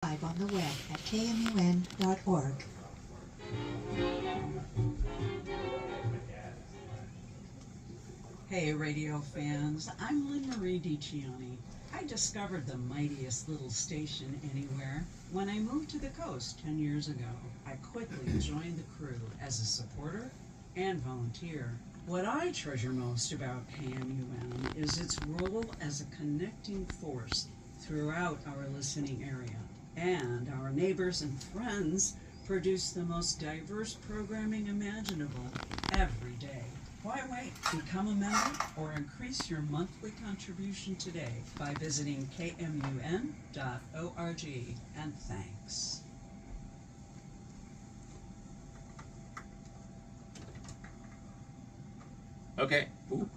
Live on the web at KMUN.org. Hey radio fans, I'm Lynn Marie DiCiani. I discovered the mightiest little station anywhere when I moved to the coast 10 years ago. I quickly joined the crew as a supporter and volunteer. What I treasure most about KMUN is its role as a connecting force throughout our listening area. And our neighbors and friends produce the most diverse programming imaginable every day. Why wait? Become a member or increase your monthly contribution today by visiting kmun.org. And thanks. Okay. Ooh.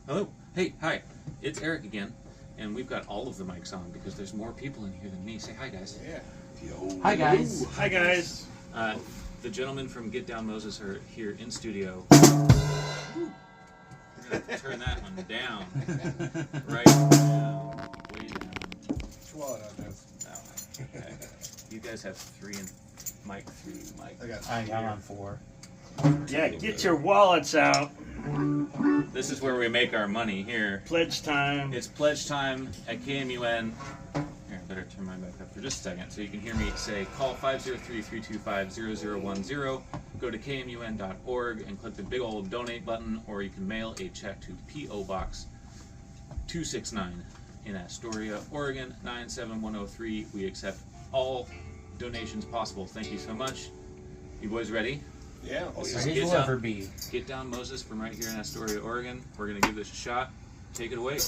Hello. Hey, hi. It's Eric again. And we've got all of the mics on because there's more people in here than me. Say hi, guys. Yeah. Yo. Hi, guys. Ooh, hi, guys. The gentlemen from Get Down Moses are here in studio. We're going to turn that one down. Right down. Way down. Swallow it on this. Oh, okay. You guys have 3 and Mike 3. Mike. I'm on 4. Yeah, get your wallets out. This is where we make our money here. Pledge time. It's pledge time at KMUN. Here, I better turn mine back up for just a second so you can hear me say call 503-325-0010. Go to KMUN.org and click the big old donate button, or you can mail a check to P.O. Box 269 in Astoria, Oregon 97103. We accept all donations possible. Thank you so much. You boys ready? Yeah. This Ready is will ever be. Get Down Moses from right here in Astoria, Oregon. We're going to give this a shot. Take it away.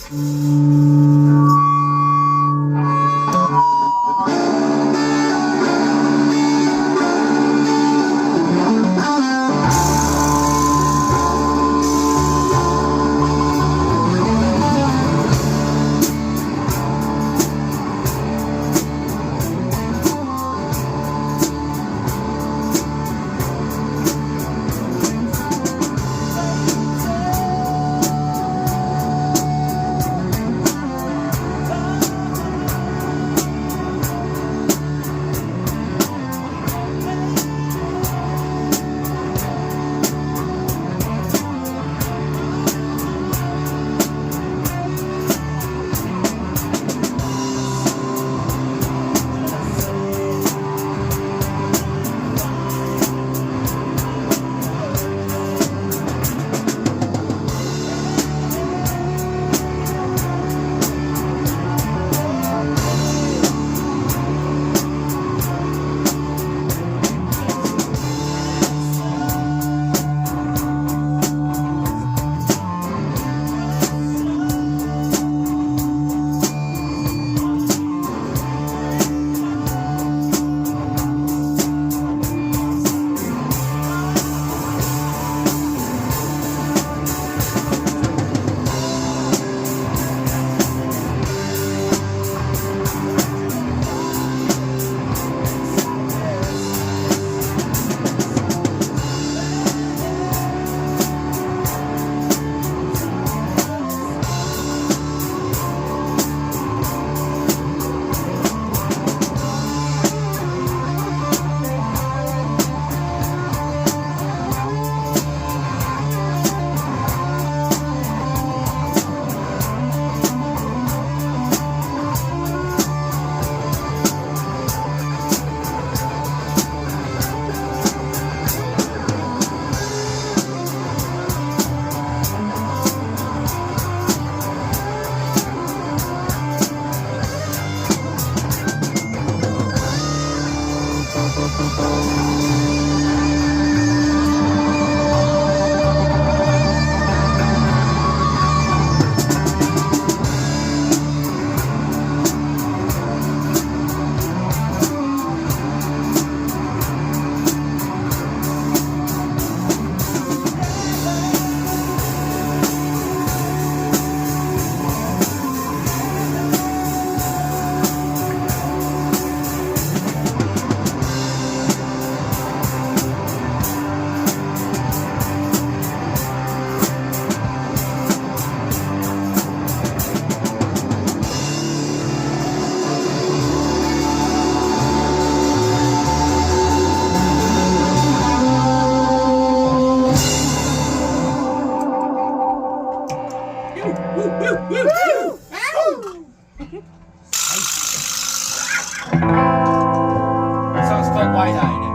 That song's called Wide-Eyed.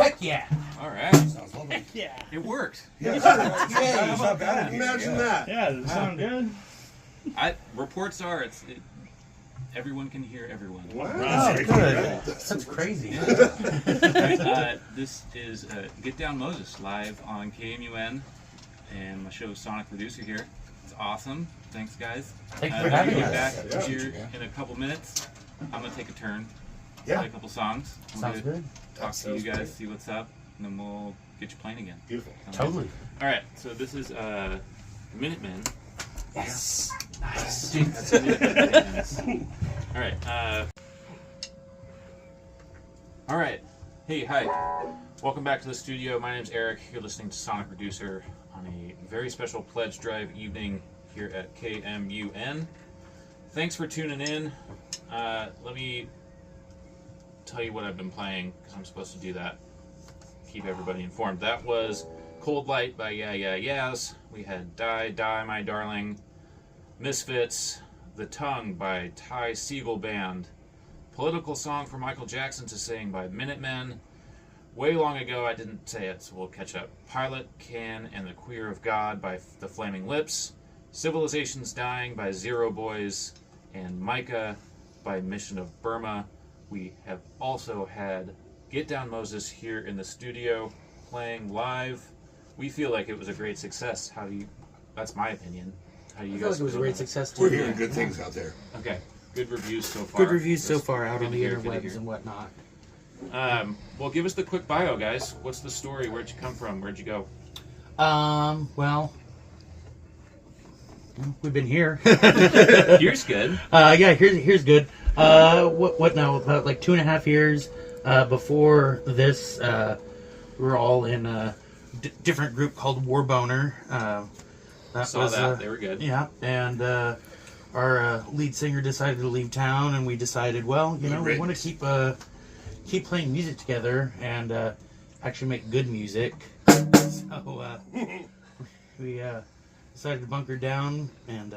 Heck yeah. All right. Sounds lovely. Yeah. It worked. Yeah, Yay. it's not bad. Imagine that. Yeah, does it sound good? Reports are everyone can hear everyone. Wow. Oh, That's good. That's crazy. Right, this is Get Down Moses live on KMUN, and my show's Sonic Producer here. It's awesome. Thanks, guys. Thanks for We'll having be us. back Yeah. here in a couple minutes. I'm gonna take a turn, Yeah. play a couple songs. We'll Sounds get- good. Talk That to you sounds guys, great. see what's up, and then we'll get you playing again. Beautiful. Sound good? Totally. All right, so this is Minutemen. Yes. Nice. That's Minutemen. All right. All right. Hey, hi. Welcome back to the studio. My name's Eric. You're listening to Sonic Producer on a very special pledge drive evening here at KMUN. Thanks for tuning in. Let me tell you what I've been playing, because I'm supposed to do that. Keep everybody informed. That was Cold Light by Yeah Yeah Yeahs. We had Die Die My Darling, Misfits, The Tongue by Ty Segall Band, Political Song for Michael Jackson to Sing by Minutemen. Way long ago I didn't say it, so we'll catch up. Pilot, Can, and the Queer of God by The Flaming Lips, Civilization's Dying by Zero Boys, and Micah by Mission of Burma. We have also had Get Down Moses here in the studio playing live. We feel like it was a great success. How do you? That's my opinion. How do you I feel guys like it was a feel great about success too. We're hearing good things out there. Okay, good reviews so far. Good reviews so That's far out good on to the hear, good to interwebs hear. and whatnot. Well, give us the quick bio, guys. What's the story? Where'd you come from? Where'd you go? Well, we've been here. Here's good. Yeah, here's good. What now? About like 2.5 years before this, we were all in a different group called Warboner. that Saw was that. They were good. Yeah, and our lead singer decided to leave town, and we decided, well, you know, we want to keep playing music together and actually make good music. So we decided to bunker down and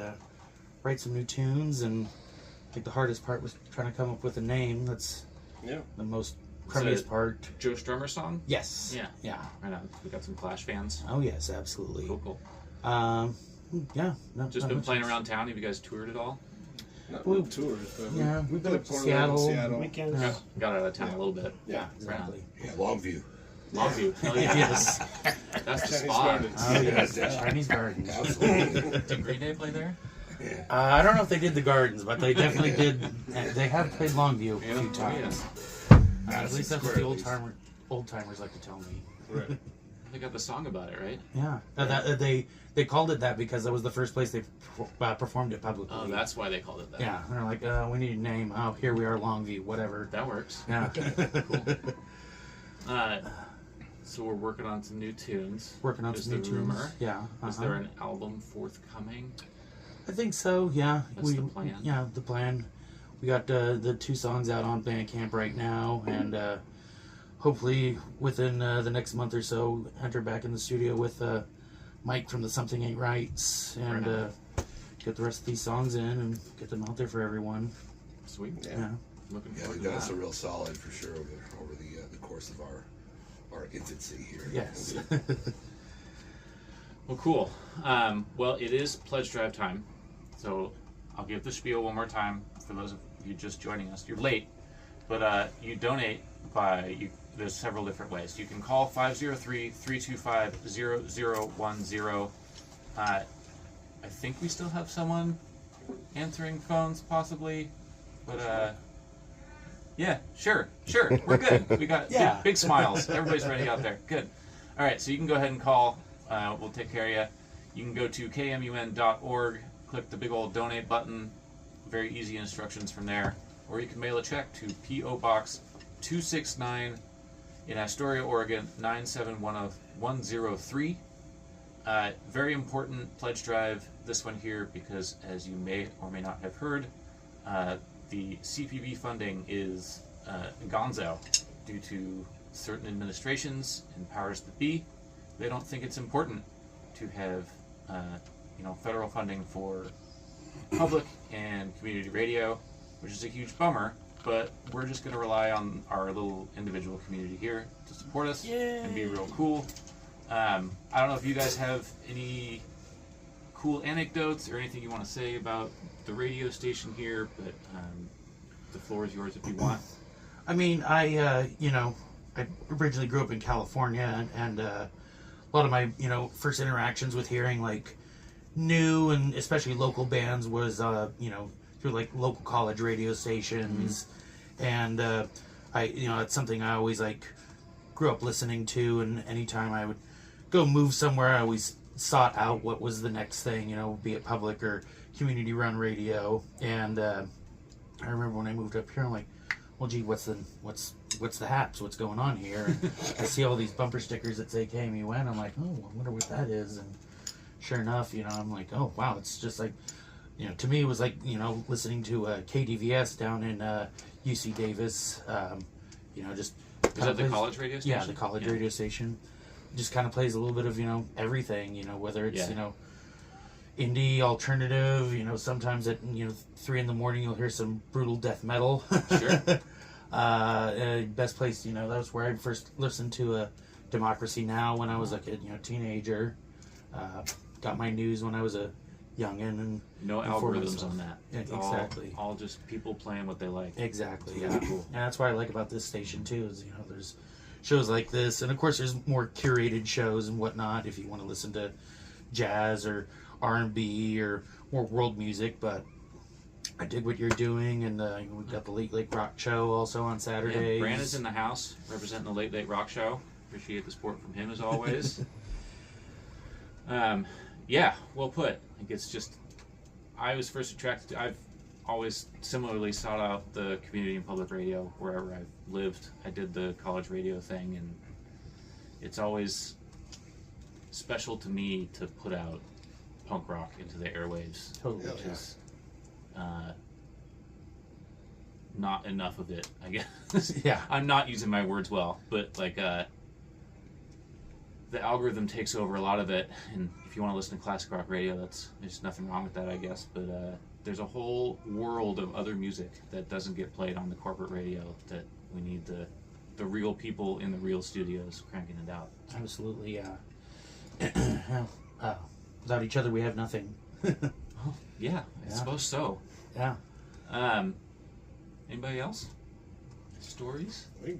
write some new tunes. And I think the hardest part was trying to come up with a name. That's the most crummiest part. Joe Strummer song? Yes. Yeah. Right on. We got some Clash fans. Oh yes, absolutely. Cool. Yeah. No, Just been playing around town. Have you guys toured at all? Not really tours, but Yeah, we've been played up to Portland, Seattle. Weekends. Yeah. Got out of town a little bit. Yeah, Exactly. yeah, Longview. Longview. Hell yeah. Yes. That's the Chinese spot. Gardens. Oh yes, Yeah. Chinese Gardens. Absolutely. Did Green Day play there? Yeah. I don't know if they did the Gardens, but they definitely did. They have played Longview a few Oh, times. yeah. At least that's what the old timers like to tell me. Right. They got the song about it, right? Yeah, they called it that because that was the first place they performed it publicly. Oh, that's why they called it that. Yeah, they're like, we need a name. Oh, here we are, Longview, whatever. That works. Yeah, Cool. So we're working on some new tunes. working on Is some new the tunes. rumor? Yeah, Is there an album forthcoming? I think so. Yeah, That's the plan. Yeah, the plan. We got the 2 songs out on Bandcamp right now, and hopefully within the next month or so, enter back in the studio with Mike from the Something Ain't Rights, and Right on. get the rest of these songs in and get them out there for everyone. Sweet. Yeah. Looking Yeah, forward we to got us that. a real solid for sure over the course of our infancy here. Yes. Well, cool. Well, it is pledge drive time, so I'll give the spiel one more time for those of you just joining us. You're late, but you donate there's several different ways. You can call 503-325-0010. I think we still have someone answering phones, possibly, but yeah, sure, we're good. We got Yeah. big smiles. Everybody's ready out there. Good. All right, so you can go ahead and call. We'll take care of you. You can go to KMUN.org, click the big old donate button. Very easy instructions from there. Or you can mail a check to P.O. Box 269 in Astoria, Oregon 9710103. Very important pledge drive, this one here, because as you may or may not have heard, the CPB funding is gonzo due to certain administrations and powers that be. They don't think it's important to have federal funding for public and community radio, which is a huge bummer, but we're just going to rely on our little individual community here to support us and be real cool. I don't know if you guys have any cool anecdotes or anything you want to say about the radio station here, but the floor is yours if you want. I mean, I originally grew up in California, and a lot of my, first interactions with hearing, like, new and especially local bands was, through, like, local college radio stations. And, it's something I always, like, grew up listening to, and anytime I would go move somewhere, I always sought out what was the next thing, be it public or community-run radio. And I remember when I moved up here, I'm like, well, gee, what's the haps? What's going on here? And I see all these bumper stickers that say KMUN. I'm like, oh, I wonder what that is. And sure enough, I'm like, oh, wow, it's just like, to me it was like, listening to KDVS down in UC Davis. Just Is that the college radio station? yeah, the college radio station. Just kind of plays a little bit of everything. Whether it's indie, alternative. Sometimes at 3 a.m. you'll hear some brutal death metal. Sure. Best place, that was where I first listened to Democracy Now! When I was like a teenager. Got my news when I was a youngin', and No inform algorithms myself. on that. Yeah, It's exactly. All just people playing what they like. Exactly. It's Yeah. really cool. And that's what I like about this station too. Is there's shows like this, and of course there's more curated shows and whatnot if you want to listen to jazz or R&B or more world music. But I dig what you're doing, and we've got the Late Late Rock Show also on Saturdays. Yeah, Brandon's in the house representing the Late Late Rock Show. Appreciate the support from him as always. Yeah, well put. I think it's just, I was first attracted to, I've always similarly sought out the community and public radio wherever I've lived. I did the college radio thing, and it's always special to me to put out punk rock into the airwaves. Totally. Which is not enough of it, I guess. Yeah. I'm not using my words well, but like the algorithm takes over a lot of it, and if you want to listen to classic rock radio, there's nothing wrong with that, I guess. But there's a whole world of other music that doesn't get played on the corporate radio that we need the real people in the real studios cranking it out. Absolutely, yeah. Without each other, we have nothing. Oh, yeah, I suppose so. Yeah. Anybody else? Stories? We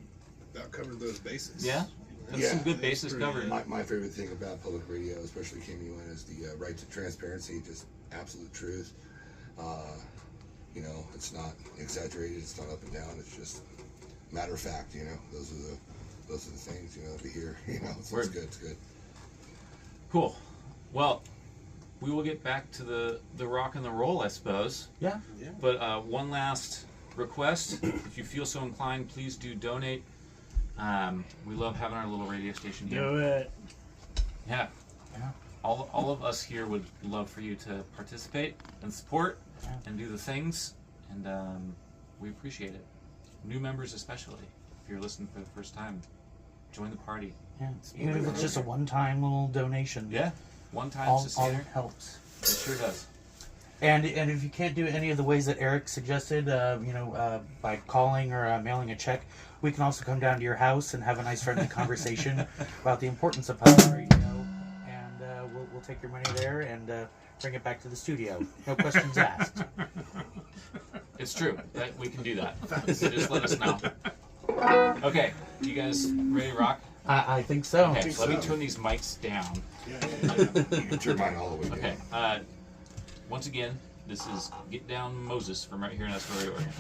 about covered those bases. Yeah? That's some good bases covered. My favorite thing about public radio, especially KMUN, is the right to transparency, just absolute truth. You know, it's not exaggerated, it's not up and down, it's just matter of fact, you know. Those are the things, you know, that we hear, you know, so it's good, it's good. Cool. Well, we will get back to the rock and the roll, I suppose. Yeah. But one last request, if you feel so inclined, please do donate. We love having our little radio station here. Do it. Yeah. All of us here would love for you to participate and support and do the things, and we appreciate it. New members especially, if you're listening for the first time, join the party. Yeah. Even if it's just a one-time little donation. Yeah. One time All sustainer. helps. It sure does. And if you can't do any of the ways that Eric suggested, by calling or mailing a check, we can also come down to your house and have a nice friendly conversation about the importance of public radio, and we'll take your money there and bring it back to the studio. No questions asked. It's true. That we can do that. So just let us know. Okay, you guys ready to rock? I think so. Okay, so let me turn these mics down. You can turn mine all the way down. Okay. Once again, this is Get Down Moses from right here in Astoria, Oregon.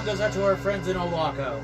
Goes out to our friends in Oahu.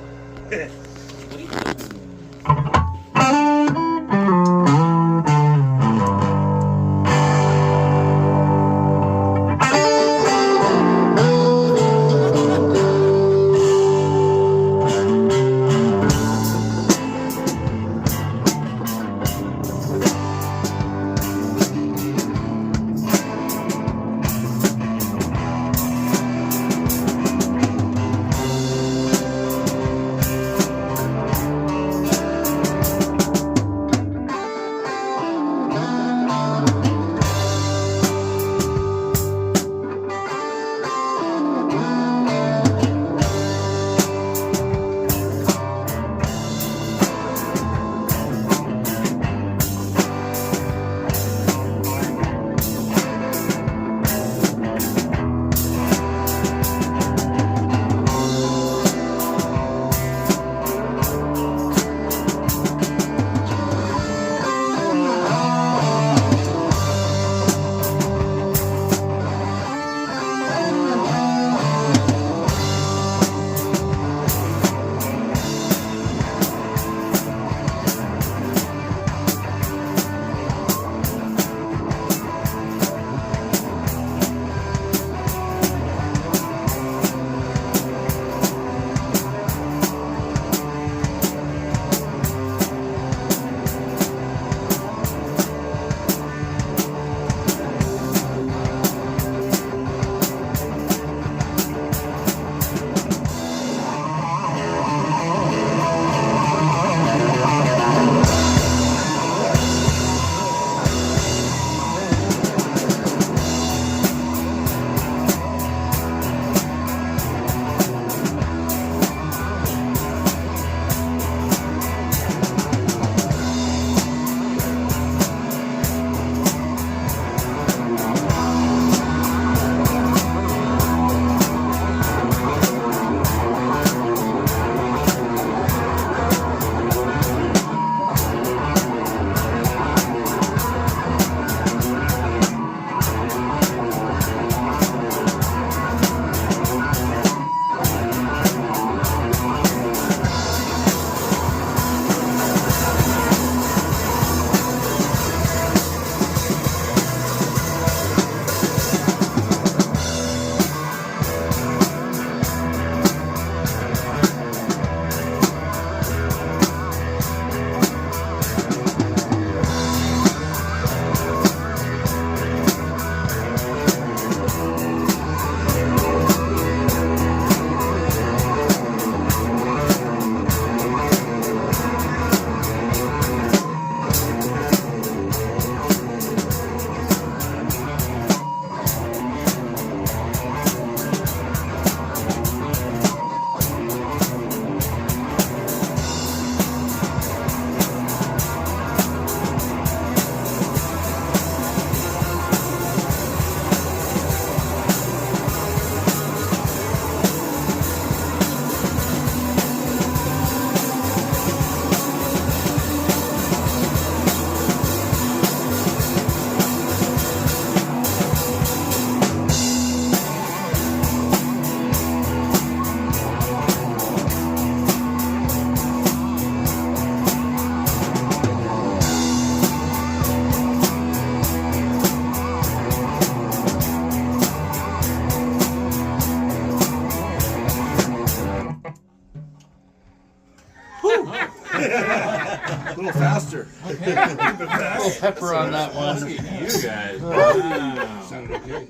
faster. Okay. A little pepper on that one. Look at you guys. Wow. Sounded okay.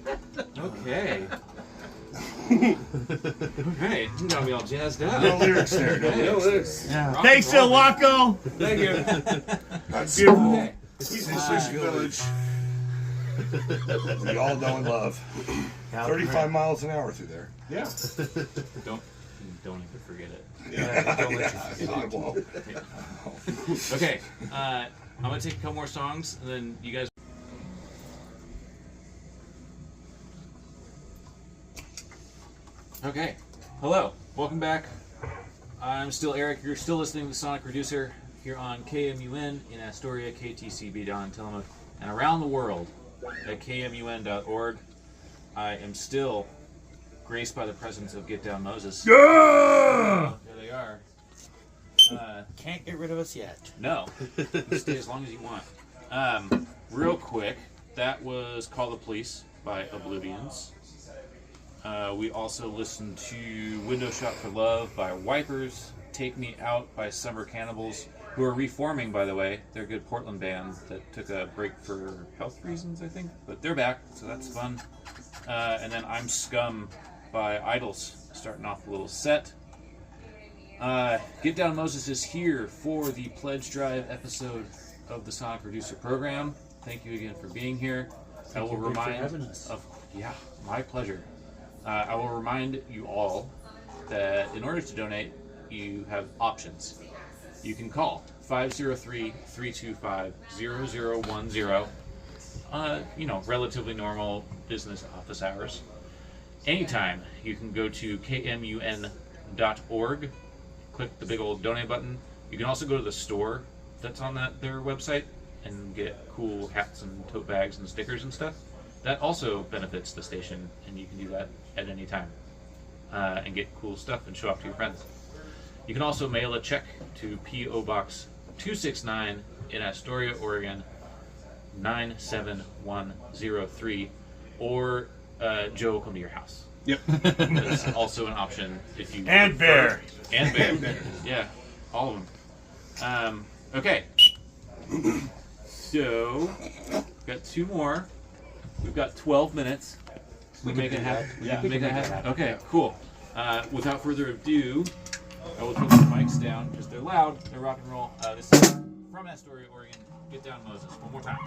Okay. Alright, you got me all jazzed up. No lyrics there. No lyrics. Yeah. Rock Thanks, and roll, Waco. Thank you. That's Beautiful. Okay. He's in Fishing Village. We all know and love. 35 miles an hour through there. Yeah. Don't even forget it. Yeah, don't let you I won't. Okay, I'm gonna take a couple more songs, and then you guys. Okay, hello, welcome back. I'm still Eric. You're still listening to the Sonic Reducer here on KMUN in Astoria, KTCB down in Tillamook, and around the world at KMUN.org. I am still graced by the presence of Get Down Moses. Yeah. There they are. Can't get rid of us yet. No, you stay as long as you want. Real quick, that was Call the Police by Oblivions. We also listened to Window Shop for Love by Wipers, Take Me Out by Summer Cannibals, who are reforming, by the way. They're a good Portland band that took a break for health reasons, I think. But they're back, so that's fun. And then I'm Scum by Idols, starting off a little set. Get Down Moses is here for the Pledge Drive episode of the Sonic Reducer program. Thank you again for being here. I will remind yeah, my pleasure. I will remind you all that in order to donate, you have options. You can call 503-325-0010. Relatively normal business office hours. Anytime, you can go to KMUN.org, click the big old donate button. You can also go to the store that's on their website and get cool hats and tote bags and stickers and stuff. That also benefits the station, and you can do that at any time and get cool stuff and show off to your friends. You can also mail a check to P.O. Box 269 in Astoria, Oregon 97103, or Joe will come to your house. Yep. That's also an option if you And prefer. Bear. And Bear. Yeah, all of them. Okay. So, got two more. We've got 12 minutes. We make it happen. Yeah. Make that happen. Okay, cool. Without further ado, I will take the mics down because they're loud. They're rock and roll. This is from Astoria, Oregon. Get Down Moses. One more time.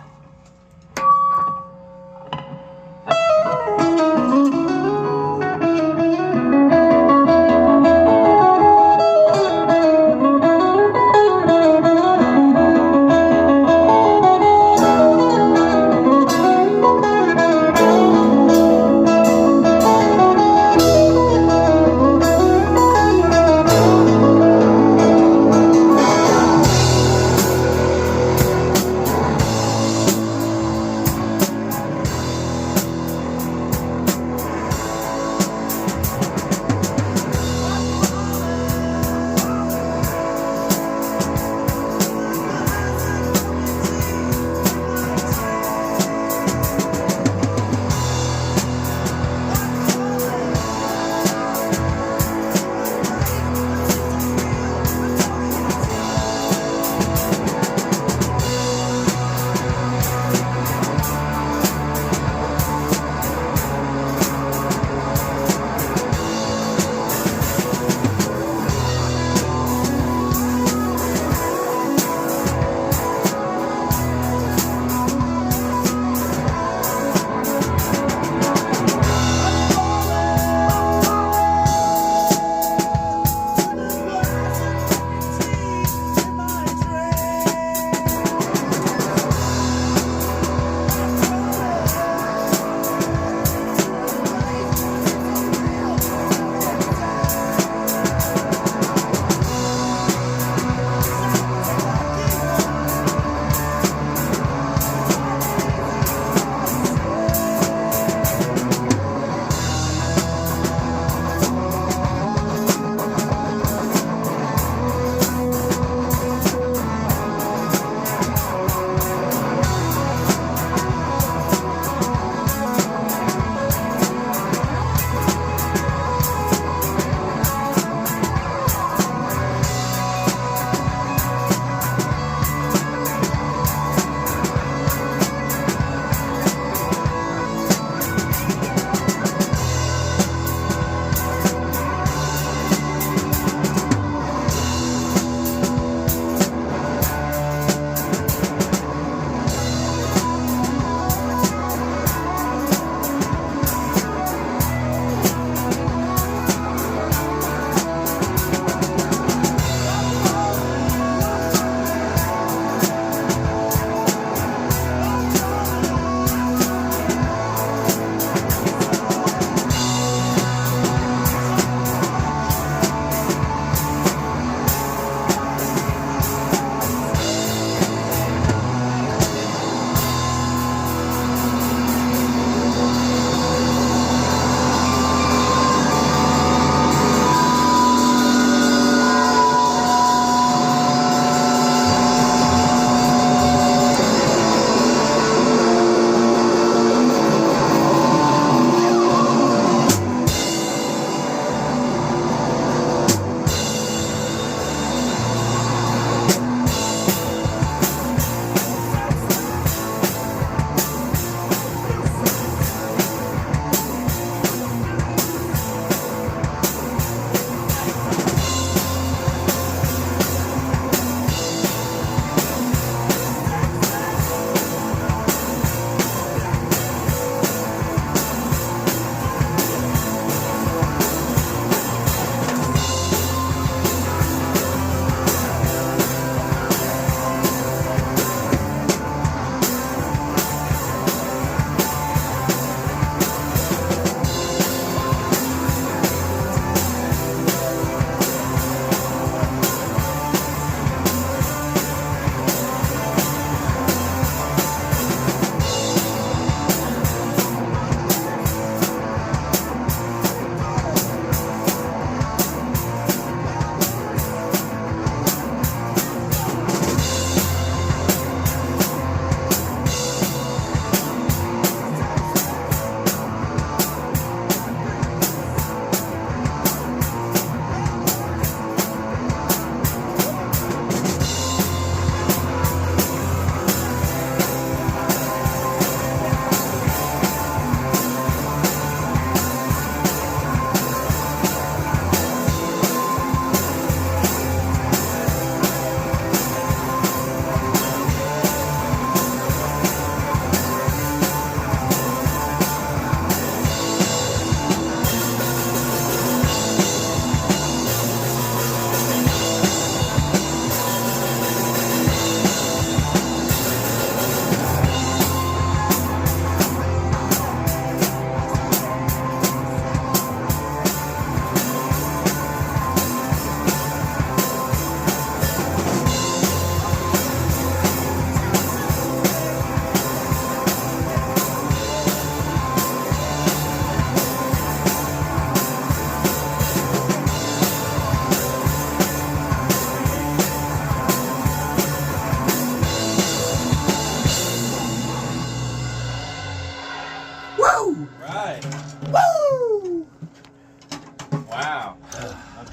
Wow.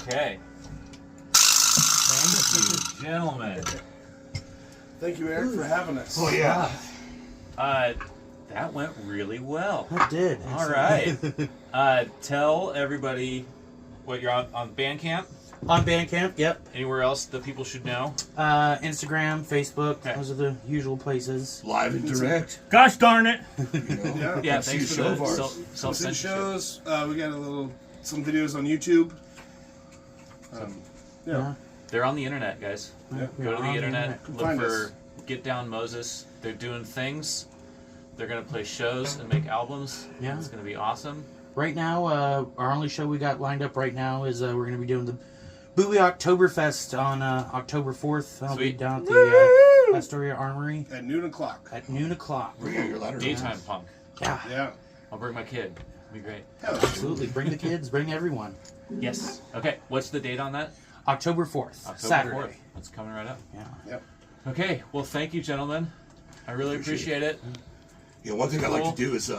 Okay. Thank you, gentlemen. Thank you, Eric, for having us. Oh yeah. That went really well. That did. All right. Tell everybody what you're on Bandcamp. On Bandcamp, yep. Anywhere else that people should know? Instagram, Facebook, Okay. those are the usual places. Live and direct. Gosh darn it! You know? Yeah. Yeah, See thanks a for show the of ours. Listen to self-censorship. shows. We got some videos on YouTube. Yeah. They're on the internet, guys. Yeah. We Go are to the on internet, Come look find for us. Get Down Moses. They're doing things. They're gonna play shows and make albums. Yeah. It's gonna be awesome. Right now, our only show we got lined up right now is we're going to be doing the Bowie Oktoberfest on October 4th. That'll be Sweet. down at the Astoria Armory At noon o'clock. at noon o'clock. Bring out your ladder. Daytime punk. Yeah, Yeah. I'll bring my kid. It'll be great. Hell, absolutely. Bring the kids, bring everyone. Yes. Okay. What's the date on that? October 4th, October Saturday. 4th. That's coming right up. Yeah. Yep. Okay. Well, thank you, gentlemen. I really appreciate it. You know, one thing I'd like Cool. to do is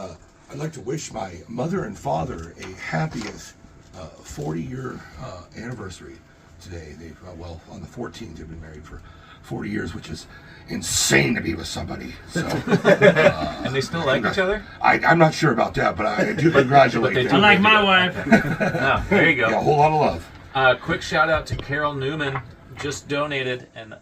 I'd like to wish my mother and father a happiest 40-year anniversary today. They well, on the 14th, they've been married for 40 years, which is insane to be with somebody. So, And they still like each other? I'm not sure about that, but I do congratulate they them. do. Unlike my wife. No. There you Yeah, a go. whole lot of love. Quick shout out to Carol Newman. Just donated an